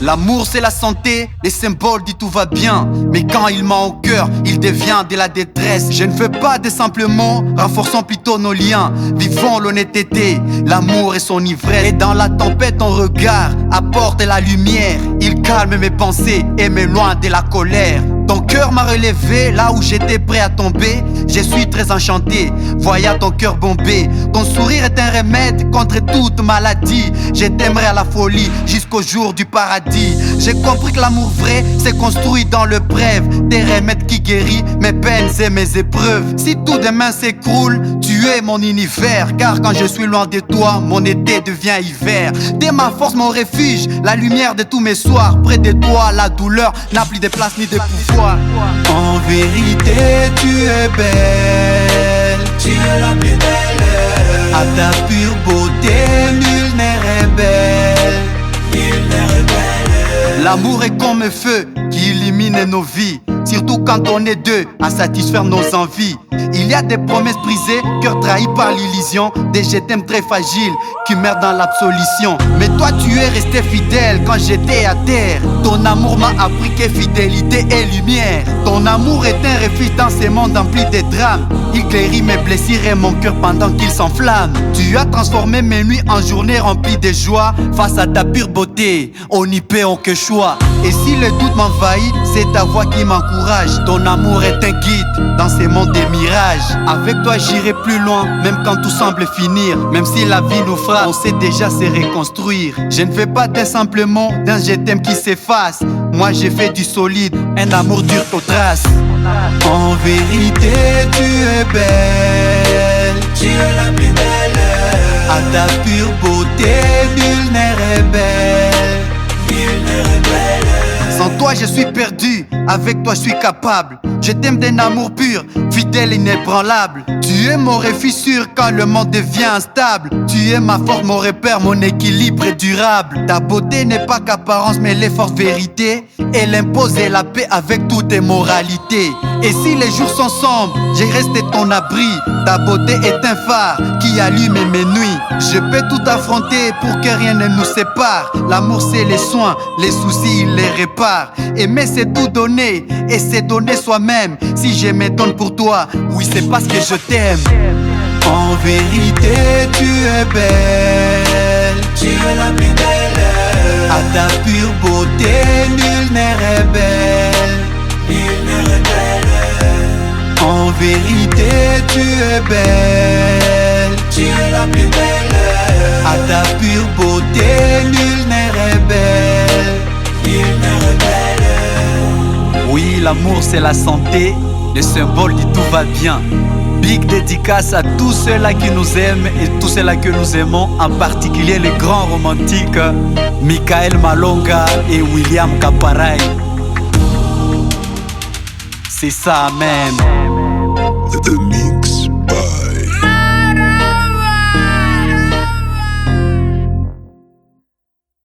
L'amour c'est la santé, les symboles disent tout va bien. Mais quand il ment au cœur, il devient de la détresse. Je ne veux pas de simples mots, renforçons plutôt nos liens. Vivons l'honnêteté, l'amour et son ivresse. Et dans la tempête ton regard apporte la lumière. Il calme mes pensées et m'éloigne de la colère. Ton cœur m'a relevé là où j'étais prêt à tomber. Je suis très enchanté, voyant ton cœur bombé. Ton sourire est un remède contre toute maladie. Je t'aimerai à la folie jusqu'au jour du paradis. J'ai compris que l'amour vrai c'est construit dans le bref. Des remèdes qui guérissent mes peines et mes épreuves. Si tout demain s'écroule, tu es mon univers. Car quand je suis loin de toi, mon été devient hiver. T'es ma force, mon refuge, la lumière de tous mes soirs. Près de toi, la douleur n'a plus de place ni de pouvoir. En vérité, tu es belle. Tu es la plus belle. À ta pure beauté, nul n'est rebelle. Nul n'est rebelle. L'amour est comme un feu qui illumine nos vies. Surtout quand on est deux à satisfaire nos envies. Il y a des promesses brisées, cœur trahi par l'illusion. Des je t'aime très fragiles qui meurent dans l'absolution. Mais toi tu es resté fidèle quand j'étais à terre. Ton amour m'a appris que fidélité est lumière. Ton amour est un refuge dans ces mondes emplis de drames. Il guérit mes blessures et mon cœur pendant qu'il s'enflamme. Tu as transformé mes nuits en journées remplies de joie. Face à ta pure beauté, on n'y peut que choix. Et si le doute m'envahit, c'est ta voix qui m'encourage. Ton amour est un guide dans ces mondes des mirages. Avec toi j'irai plus loin, même quand tout semble finir. Même si la vie nous frappe, on sait déjà se reconstruire. Je ne fais pas d'un simple mot, d'un je t'aime qui s'efface. Moi j'ai fait du solide, un amour dur aux traces. En vérité tu es belle. Tu es la plus belle. À ta pure beauté, nul n'est rebelle. Nul n'est rebelle. Sans toi je suis perdu, avec toi je suis capable. Je t'aime d'un amour pur, fidèle et inébranlable. Tu es mon refuge sûr quand le monde devient instable. Tu es ma force, mon repère, mon équilibre est durable. Ta beauté n'est pas qu'apparence mais les forces vérité. Elle impose la paix avec toutes tes moralités. Et si les jours sont sombres, j'ai resté ton abri. Ta beauté est un phare qui allume mes nuits. Je peux tout affronter pour que rien ne nous sépare. L'amour c'est les soins, les soucis il les répare. Aimer c'est tout donner et c'est donner soi-même. Si je me donne pour toi, oui c'est parce que je t'aime. En vérité tu es belle. Tu es la plus belle. À ta pure beauté, nul n'est rebelle. Nul n'est rebelle. En vérité tu es belle. Tu es la plus belle. À ta pure beauté, nul n'est rebelle. Nul n'est rebelle. Oui, l'amour c'est la santé, le symbole dit tout va bien. Big dédicace à tous ceux-là qui nous aiment et tous ceux-là que nous aimons, en particulier les grands romantiques Michael Malonga et William Kaparay. C'est ça même. The Mix.